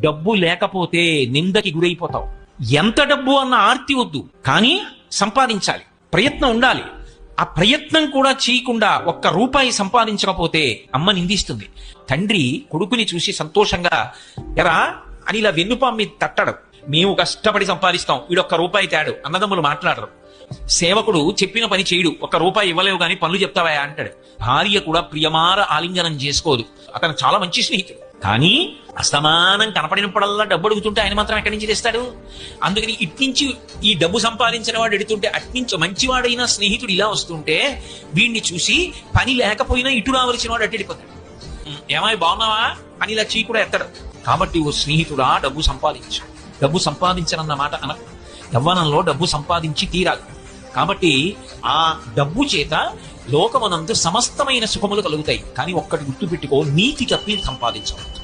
డబ్బు లేకపోతే నిందకి గురైపోతావు. ఎంత డబ్బు అన్న ఆర్తి వద్దు, కానీ సంపాదించాలి, ప్రయత్నం ఉండాలి. ఆ ప్రయత్నం కూడా చేయకుండా ఒక్క రూపాయి సంపాదించకపోతే అమ్మ నిందిస్తుంది. తండ్రి కొడుకుని చూసి సంతోషంగా ఎరా అని ఇలా వెన్నుపాం మీద తట్టడు. మేము కష్టపడి సంపాదిస్తాం, వీడొక్క రూపాయి తేడు. అన్నదమ్ములు మాట్లాడరు. సేవకుడు చెప్పిన పని చేయడు, ఒక్క రూపాయి ఇవ్వలేవు కానీ పనులు చెప్తావా అంటాడు. భార్య కూడా ప్రియమార ఆలింగనం చేసుకోదు. అతను చాలా మంచి స్నేహితుడు, కానీ అసమానం కనపడినప్పుడల్లా డబ్బు అడుగుతుంటే ఆయన మాత్రం ఎక్కడి నుంచి తెస్తాడు? అందుకని ఇట్నుంచి ఈ డబ్బు సంపాదించిన వాడు ఎడుతుంటే అట్నుంచి మంచివాడైన స్నేహితుడు ఇలా వస్తుంటే వీడిని చూసి పని లేకపోయినా ఇటు రావలసిన వాడు అట్టెడిపోతాడు. ఏమాయి బాగున్నావా అని ఇలా చీ కూడా ఎత్తడు. కాబట్టి ఓ స్నేహితుడా, డబ్బు సంపాదించు. డబ్బు సంపాదించనన్న మాట అన యవ్వనంలో డబ్బు సంపాదించి తీరాలి. కాబట్టి ఆ డబ్బు చేత లోకమనందు సమస్తమైన సుఖములు కలుగుతాయి. కానీ ఒక్కటి గుర్తుపెట్టుకో, నీతి తప్పి సంపాదించవద్దు.